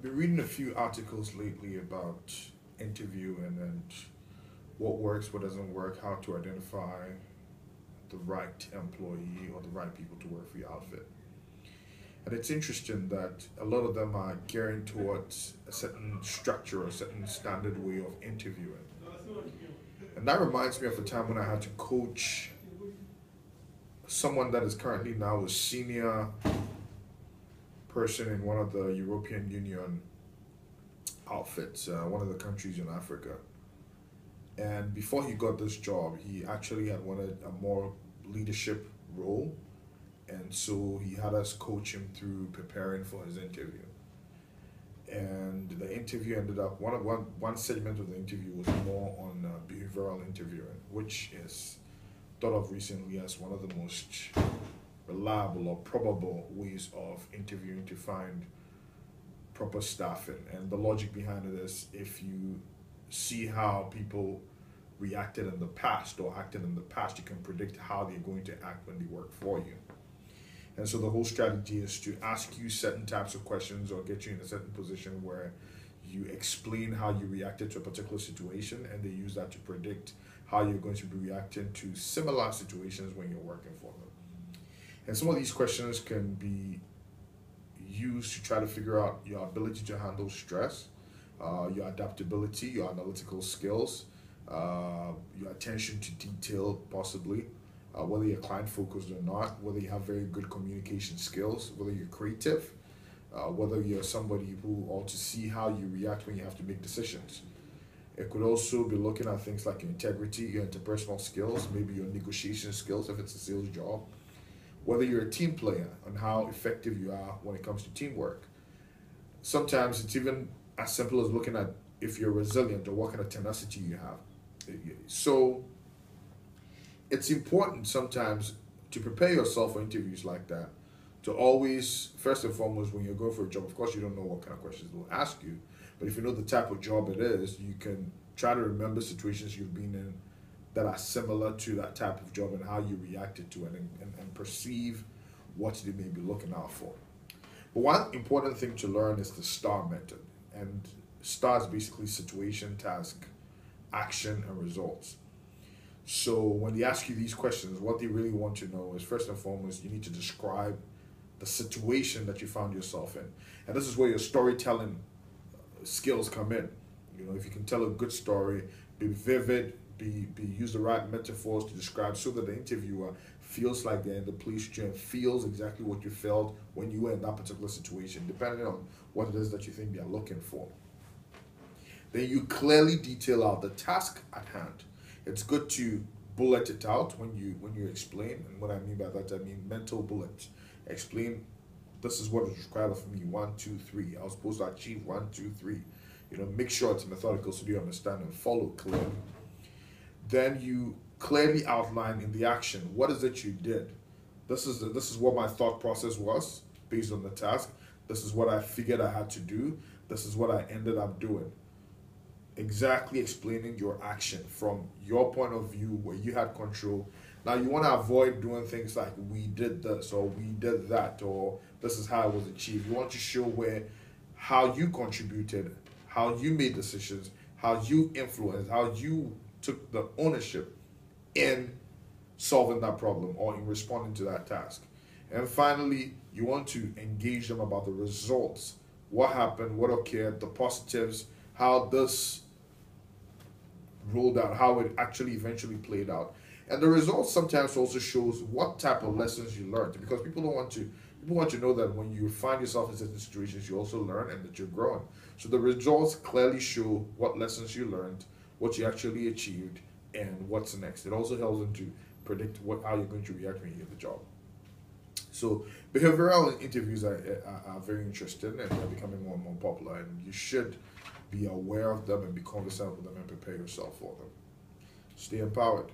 been reading a few articles lately about interviewing and what works, what doesn't work, how to identify the right employee or the right people to work for your outfit. And it's interesting that a lot of them are gearing towards a certain structure, a certain standard way of interviewing. And that reminds me of a time when I had to coach someone that is currently now a senior person in one of the European Union outfits, one of the countries in Africa. And before he got this job, he actually had wanted a more leadership role. And so he had us coach him through preparing for his interview. And the interview ended up, one segment of the interview was more on behavioral interviewing, which is thought of recently as one of the most reliable or probable ways of interviewing to find proper staffing. And the logic behind it is if you see how people reacted in the past or acted in the past, you can predict how they're going to act when they work for you. And so the whole strategy is to ask you certain types of questions or get you in a certain position where you explain how you reacted to a particular situation, and they use that to predict how you're going to be reacting to similar situations when you're working for them. And some of these questions can be used to try to figure out your ability to handle stress, your adaptability, your analytical skills, your attention to detail possibly, whether you're client focused or not, whether you have very good communication skills, whether you're creative, whether you're somebody who ought to see how you react when you have to make decisions. It could also be looking at things like your integrity, your interpersonal skills, maybe your negotiation skills if it's a sales job, whether you're a team player and how effective you are when it comes to teamwork. Sometimes it's even as simple as looking at if you're resilient or what kind of tenacity you have. So it's important sometimes to prepare yourself for interviews like that, to always, first and foremost, when you're going for a job, of course you don't know what kind of questions they'll ask you, but if you know the type of job it is, you can try to remember situations you've been in that are similar to that type of job and how you reacted to it, and perceive what they may be looking out for. But one important thing to learn is the STAR method. And STAR is basically situation, task, action, and results. So when they ask you these questions, what they really want to know is, first and foremost, you need to describe the situation that you found yourself in. And this is where your storytelling skills come in. You know, if you can tell a good story, be vivid, use the right metaphors to describe so that the interviewer feels like they're in the place and feels exactly what you felt when you were in that particular situation, depending on what it is that you think they're looking for. Then you clearly detail out the task at hand. It's good to bullet it out when you explain, and what I mean by that, I mean mental bullets. Explain, this is what is required of me, 1, 2, 3. I was supposed to achieve 1, 2, 3. You know, make sure it's methodical so you understand and follow clearly. Then you clearly outline in the action, what is it you did? This is what my thought process was based on the task. This is what I figured I had to do. This is what I ended up doing. Exactly explaining your action from your point of view where you had control. Now you want to avoid doing things like we did this or we did that or this is how it was achieved. You want to show how you contributed, how you made decisions, how you influenced, how you took the ownership in solving that problem or in responding to that task. And finally, you want to engage them about the results. What happened, what occurred, the positives, how this rolled out, how it actually eventually played out. And the results sometimes also shows what type of lessons you learned, because people want to know that when you find yourself in certain situations, you also learn and that you're growing. So the results clearly show what lessons you learned, what you actually achieved, and what's next. It also helps them to predict how you're going to react when you get the job. So behavioral interviews are very interesting, and they're becoming more and more popular, and you should be aware of them and be conversant with them and prepare yourself for them. Stay empowered.